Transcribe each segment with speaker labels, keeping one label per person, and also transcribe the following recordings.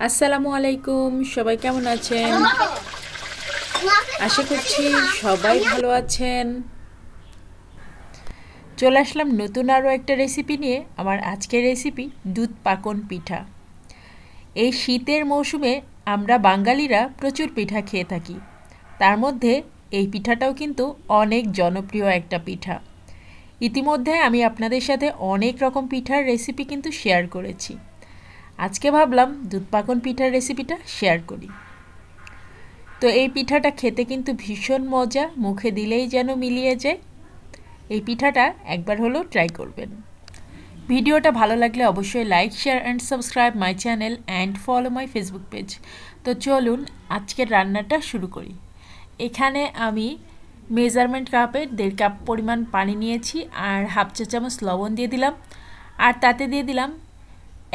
Speaker 1: আসসালামু আলাইকুম, সবাই কেমন আছেন? আশা করছি সবাই ভালো আছেন। চলে আসলাম নতুন আরও একটা রেসিপি নিয়ে। আমার আজকের রেসিপি দুধ পাকন পিঠা। এই শীতের মৌসুমে আমরা বাঙালিরা প্রচুর পিঠা খেয়ে থাকি। তার মধ্যে এই পিঠাটাও কিন্তু অনেক জনপ্রিয় একটা পিঠা। ইতিমধ্যে আমি আপনাদের সাথে অনেক রকম পিঠার রেসিপি কিন্তু শেয়ার করেছি। আজকে ভাবলাম দুধ পাকন পিঠার রেসিপিটা শেয়ার করি। তো এই পিঠাটা খেতে কিন্তু ভীষণ মজা, মুখে দিলেই যেন মিলিয়ে যায়। এই পিঠাটা একবার হলেও ট্রাই করবেন। ভিডিওটা ভালো লাগলে অবশ্যই like, share and subscribe my channel and follow my Facebook page. তো চলুন আজকের রান্নাটা শুরু করি। এখানে আমি মেজারমেন্ট কাপে 1.5 কাপ পরিমাণ পানি নিয়েছি আর হাফ চা চামচ লবণ দিয়ে দিলাম, আর তাতে দিয়ে দিলাম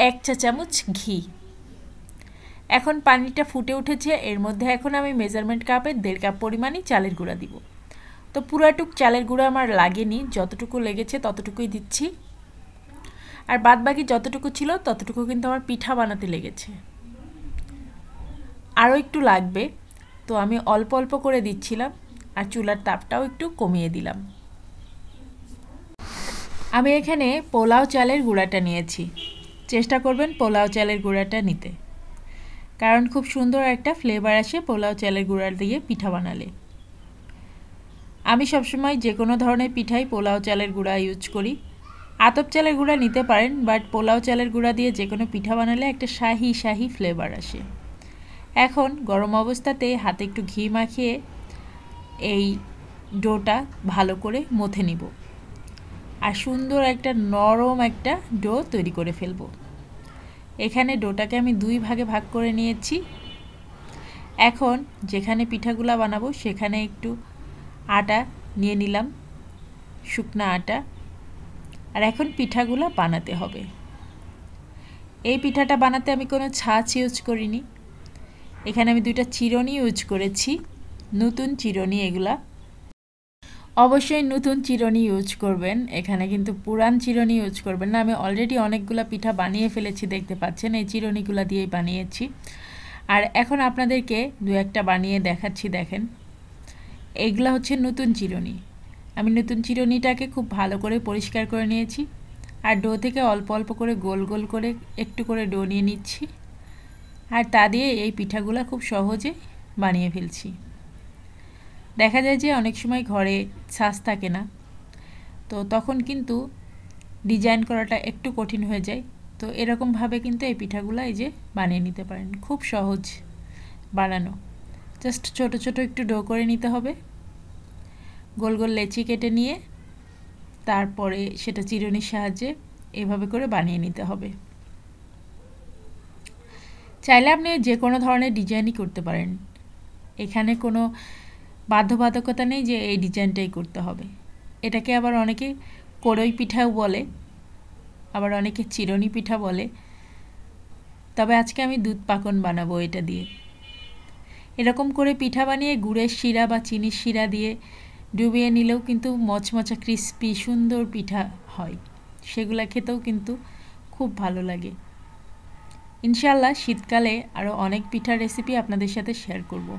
Speaker 1: 1 চা চামচ ঘি। এখন পানিটা ফুটে উঠেছে, এর মধ্যে এখন আমি মেজারমেন্ট কাপে 1.5 কাপ পরিমাণই চালের গুঁড়া দিব। তো পুরাটুক চালের গুঁড়া আমার লাগেনি, যতটুকু লেগেছে ততটুকুই দিচ্ছি। আর বাদ বাকি যতটুকু ছিল ততটুকু কিন্তু আমার পিঠা বানাতে লেগেছে। আরও একটু লাগবে, তো আমি অল্প অল্প করে দিচ্ছিলাম আর চুলার তাপটাও একটু কমিয়ে দিলাম। আমি এখানে পোলাও চালের গুঁড়াটা নিয়েছি। চেষ্টা করবেন পোলাও চালের গুঁড়াটা নিতে, কারণ খুব সুন্দর একটা ফ্লেভার আসে পোলাও চালের গুঁড়া দিয়ে পিঠা বানালে। আমি সবসময় যে কোনো ধরনের পিঠাই পোলাও চালের গুঁড়া ইউজ করি। আতপ চালের গুঁড়া নিতে পারেন, বাট পোলাও চালের গুঁড়া দিয়ে যে কোনো পিঠা বানালে একটা শাহি শাহি ফ্লেভার আসে। এখন গরম অবস্থাতে হাতে একটু ঘি মাখিয়ে এই ডোটা ভালো করে মথে নিব আর সুন্দর একটা নরম একটা ডো তৈরি করে ফেলব। এখানে ডোটাকে আমি 2 ভাগে ভাগ করে নিয়েছি। এখন যেখানে পিঠাগুলা বানাবো সেখানে একটু আটা নিয়ে নিলাম, শুকনা আটা। আর এখন পিঠাগুলো বানাতে হবে। এই পিঠাটা বানাতে আমি কোনো ছাঁচ ইউজ করিনি। এখানে আমি 2টা চিরুনি ইউজ করেছি, নতুন চিরুনি এগুলা। অবশ্যই নতুন চিরুনি ইউজ করবেন, এখানে কিন্তু পুরান চিরুনি ইউজ করবেন না। আমি অলরেডি অনেকগুলা পিঠা বানিয়ে ফেলেছি, দেখতে পাচ্ছেন এই চিরুনিগুলো দিয়েই বানিয়েছি। আর এখন আপনাদেরকে 2-1টা বানিয়ে দেখাচ্ছি, দেখেন। এইগুলা হচ্ছে নতুন চিরুনি। আমি নতুন চিরুনিটাকে খুব ভালো করে পরিষ্কার করে নিয়েছি আর ডো থেকে অল্প অল্প করে গোল গোল করে একটু করে ডো নিয়ে নিচ্ছি, আর তা দিয়ে এই পিঠাগুলো খুব সহজে বানিয়ে ফেলছি। দেখা যায় যে অনেক সময় ঘরে ছাঁচ থাকে না, তো তখন কিন্তু ডিজাইন করাটা একটু কঠিন হয়ে যায়। তো এরকমভাবে কিন্তু এই পিঠাগুলো এই যে বানিয়ে নিতে পারেন, খুব সহজ বানানো। জাস্ট ছোট ছোট একটু ডো করে নিতে হবে, গোল গোল লেচি কেটে নিয়ে তারপরে সেটা চিরুনির সাহায্যে এভাবে করে বানিয়ে নিতে হবে। চাইলে আপনি যে কোনো ধরনের ডিজাইনই করতে পারেন, এখানে কোনো বাধ্যবাধকতা নেই যে এই ডিজাইনটাই করতে হবে। এটাকে আবার অনেকে কড়ই পিঠাও বলে, আবার অনেকে চিরুনি পিঠা বলে। তবে আজকে আমি দুধ পাকন বানাবো এটা দিয়ে। এরকম করে পিঠা বানিয়ে গুড়ের শিরা বা চিনির শিরা দিয়ে ডুবিয়ে নিলেও কিন্তু মচমচা ক্রিস্পি সুন্দর পিঠা হয়, সেগুলা খেতেও কিন্তু খুব ভালো লাগে। ইনশাআল্লাহ শীতকালে আরও অনেক পিঠার রেসিপি আপনাদের সাথে শেয়ার করব,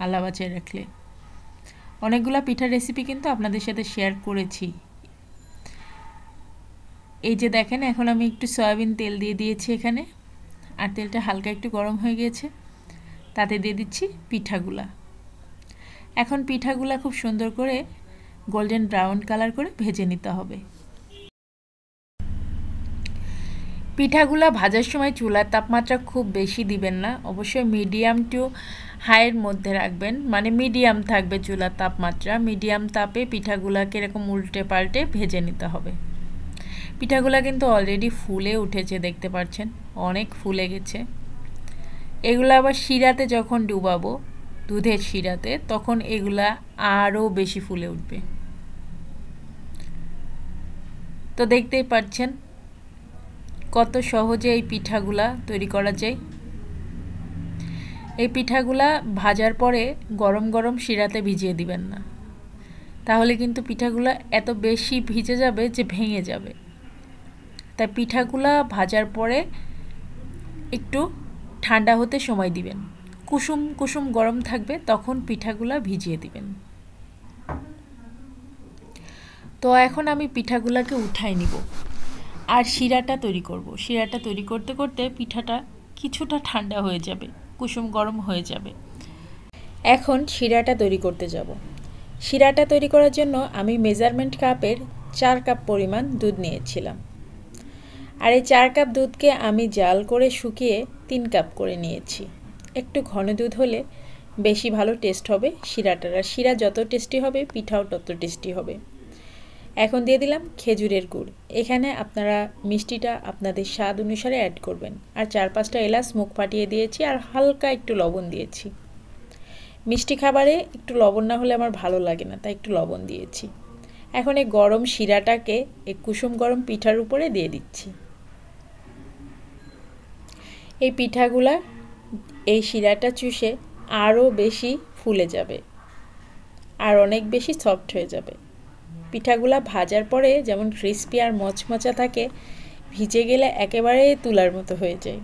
Speaker 1: আল্লাহ বাঁচিয়ে রাখলে। অনেকগুলা পিঠার রেসিপি কিন্তু আপনাদের সাথে শেয়ার করেছি। এই যে দেখেন, এখন আমি একটু সয়াবিন তেল দিয়ে দিয়েছি এখানে, আর তেলটা হালকা একটু গরম হয়ে গিয়েছে। তাতে দিয়ে দিচ্ছি পিঠাগুলা। এখন পিঠাগুলা খুব সুন্দর করে গোল্ডেন ব্রাউন কালার করে ভেজে নিতে হবে। পিঠাগুলা ভাজার সময় চুলার তাপমাত্রা খুব বেশি দিবেন না, অবশ্যই মিডিয়াম টু হাইয়ের মধ্যে রাখবেন, মানে মিডিয়াম থাকবে চুলার তাপমাত্রা। মিডিয়াম তাপে পিঠাগুলাকে এরকম উল্টে পাল্টে ভেজে নিতে হবে। পিঠাগুলা কিন্তু অলরেডি ফুলে উঠেছে, দেখতে পাচ্ছেন অনেক ফুলে গেছে। এগুলো আবার শিরাতে যখন ডুবাবো, দুধের শিরাতে, তখন এগুলা আরও বেশি ফুলে উঠবে। তো দেখতেই পাচ্ছেন কত সহজে এই পিঠাগুলা তৈরি করা যায়। এই পিঠাগুলা ভাজার পরে গরম গরম শিরাতে ভিজিয়ে দিবেন না, তাহলে কিন্তু পিঠাগুলা এত বেশি ভিজে যাবে যে ভেঙে যাবে। তাই পিঠাগুলা ভাজার পরে একটু ঠান্ডা হতে সময় দিবেন। কুসুম কুসুম গরম থাকবে, তখন পিঠাগুলা ভিজিয়ে দিবেন। তো এখন আমি পিঠাগুলাকে উঠাই নিব আর শিরাটা তৈরি করব। শিরাটা তৈরি করতে করতে পিঠাটা কিছুটা ঠান্ডা হয়ে যাবে, কুসুম গরম হয়ে যাবে। এখন শিরাটা তৈরি করতে যাব। শিরাটা তৈরি করার জন্য আমি মেজারমেন্ট কাপের 4 কাপ পরিমাণ দুধ নিয়েছিলাম। আর এই 4 কাপ দুধকে আমি জাল করে শুকিয়ে 3 কাপ করে নিয়েছি। একটু ঘন দুধ হলে বেশি ভালো টেস্ট হবে শিরাটার। আর শিরা যত টেস্টি হবে পিঠাও তত টেস্টি হবে। এখন দিয়ে দিলাম খেজুরের গুড়। এখানে আপনারা মিষ্টিটা আপনাদের স্বাদ অনুসারে অ্যাড করবেন। আর 4-5টা এলাচ মুখ ফাটিয়ে দিয়েছি আর হালকা একটু লবণ দিয়েছি। মিষ্টি খাবারে একটু লবণ না হলে আমার ভালো লাগে না, তাই একটু লবণ দিয়েছি। এখন এই গরম শিরাটাকে এই কুসুম গরম পিঠার উপরে দিয়ে দিচ্ছি। এই পিঠাগুলা এই শিরাটা চুষে আরও বেশি ফুলে যাবে আর অনেক বেশি সফট হয়ে যাবে। পিঠাগুলা ভাজার পরে যেমন ক্রিস্পি আর মচমচা থাকে, ভিজে গেলে একেবারে তুলার মতো হয়ে যায়।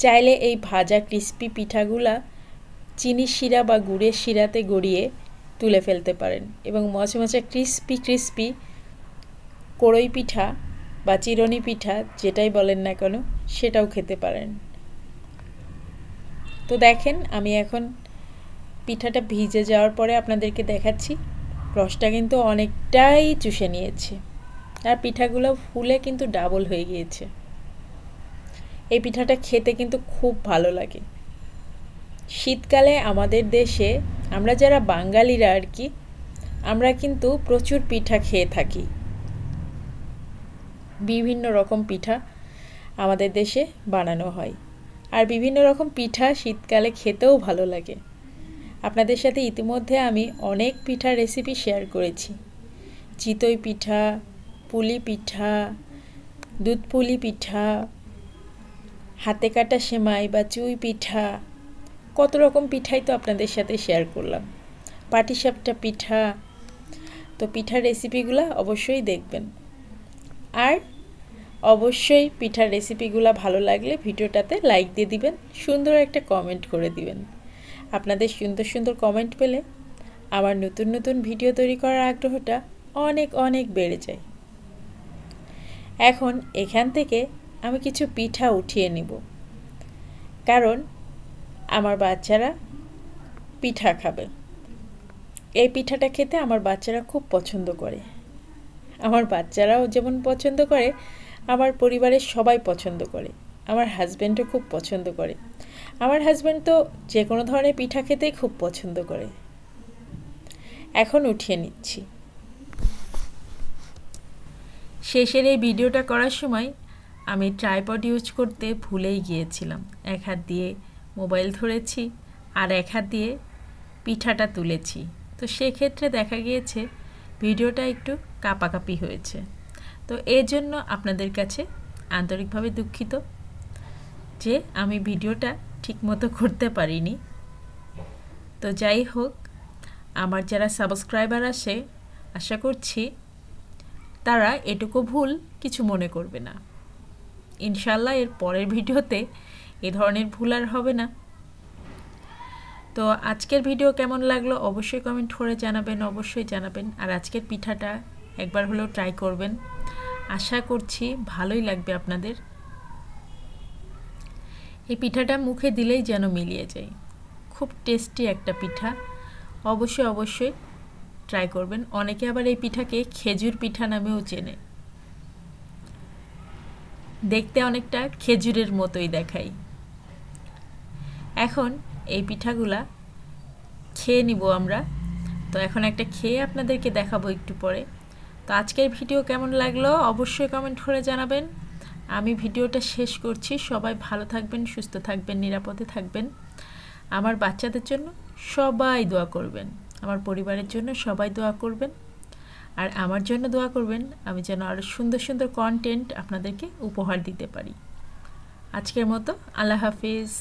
Speaker 1: চাইলে এই ভাজা ক্রিস্পি পিঠাগুলা চিনির শিরা বা গুড়ের শিরাতে গড়িয়ে তুলে ফেলতে পারেন এবং মচমচা ক্রিস্পি কড়ই পিঠা বা চিরনি পিঠা যেটাই বলেন না কেন সেটাও খেতে পারেন। তো দেখেন আমি এখন পিঠাটা ভিজে যাওয়ার পরে আপনাদেরকে দেখাচ্ছি। রসটা কিন্তু অনেকটাই চুষে নিয়েছে আর পিঠাগুলো ফুলে কিন্তু ডাবল হয়ে গিয়েছে। এই পিঠাটা খেতে কিন্তু খুব ভালো লাগে। শীতকালে আমাদের দেশে আমরা যারা বাঙালিরা আর কি, আমরা কিন্তু প্রচুর পিঠা খেয়ে থাকি। বিভিন্ন রকম পিঠা আমাদের দেশে বানানো হয় আর বিভিন্ন রকম পিঠা শীতকালে খেতেও ভালো লাগে। আপনাদের সাথে ইতিমধ্যে আমি অনেক পিঠার রেসিপি শেয়ার করেছি। চিতই পিঠা, পুলি পিঠা, দুধ পুলি পিঠা, হাতে কাটা সেমাই বা চুই পিঠা, কত রকম পিঠাই তো আপনাদের সাথে শেয়ার করলাম। পাটিসাপটা পিঠা। তো পিঠার রেসিপিগুলো অবশ্যই দেখবেন। আর অবশ্যই পিঠার রেসিপিগুলো ভালো লাগলে ভিডিওটাতে লাইক দিয়ে দিবেন, সুন্দর একটা কমেন্ট করে দিবেন। আপনাদের সুন্দর সুন্দর কমেন্ট পেলে আমার নতুন নতুন ভিডিও তৈরি করার আগ্রহটা অনেক অনেক বেড়ে যায়। এখন এখান থেকে আমি কিছু পিঠা উঠিয়ে নিব, কারণ আমার বাচ্চারা পিঠা খাবে। এই পিঠাটা খেতে আমার বাচ্চারা খুব পছন্দ করে। আমার বাচ্চারাও যেমন পছন্দ করে, আমার পরিবারের সবাই পছন্দ করে। আমার হাজব্যান্ডও খুব পছন্দ করে। আমার হাজব্যান্ড তো যে কোনো ধরনের পিঠা খেতেই খুব পছন্দ করে। এখন উঠিয়ে নিচ্ছি। শেষের এই ভিডিওটা করার সময় আমি ট্রাইপড ইউজ করতে ভুলেই গিয়েছিলাম। এক হাত দিয়ে মোবাইল ধরেছি আর এক হাত দিয়ে পিঠাটা তুলেছি। তো সেক্ষেত্রে দেখা গিয়েছে ভিডিওটা একটু কাঁপাকাঁপি হয়েছে। তো এর জন্য আপনাদের কাছে আন্তরিকভাবে দুঃখিত যে আমি ভিডিওটা ঠিকমতো করতে পারিনি। তো যাই হোক, আমার যারা সাবস্ক্রাইবার আসে আশা করছি তারা এটুকু ভুল কিছু মনে করবে না। ইনশাল্লাহ এর পরের ভিডিওতে এ ধরনের ভুল আর হবে না। তো আজকের ভিডিও কেমন লাগলো অবশ্যই কমেন্ট করে জানাবেন, অবশ্যই জানাবেন। আর আজকের পিঠাটা একবার হলেও ট্রাই করবেন, আশা করছি ভালোই লাগবে আপনাদের। এই পিঠাটা মুখে দিলেই যেন মিলিয়ে যায়, খুব টেস্টি একটা পিঠা। অবশ্যই অবশ্যই ট্রাই করবেন। অনেকে আবার এই পিঠাকে খেজুর পিঠা নামেও চেনে। দেখতে অনেকটা খেজুরের মতোই দেখায়। এখন এই পিঠাগুলা খেয়ে নিব আমরা। তো এখন একটা খেয়ে আপনাদেরকে দেখাবো একটু পরে। তো আজকের ভিডিও কেমন লাগলো অবশ্যই কমেন্ট করে জানাবেন। আমি ভিডিওটা শেষ করছি। সবাই ভালো থাকবেন, সুস্থ থাকবেন, নিরাপদে থাকবেন। আমার বাচ্চাদের জন্য সবাই দোয়া করবেন, আমার পরিবারের জন্য সবাই দোয়া করবেন। আর আমার জন্য দোয়া করবেন আমি যেন আরও সুন্দর সুন্দর কন্টেন্ট আপনাদেরকে উপহার দিতে পারি। আজকের মতো আল্লাহ হাফিজ।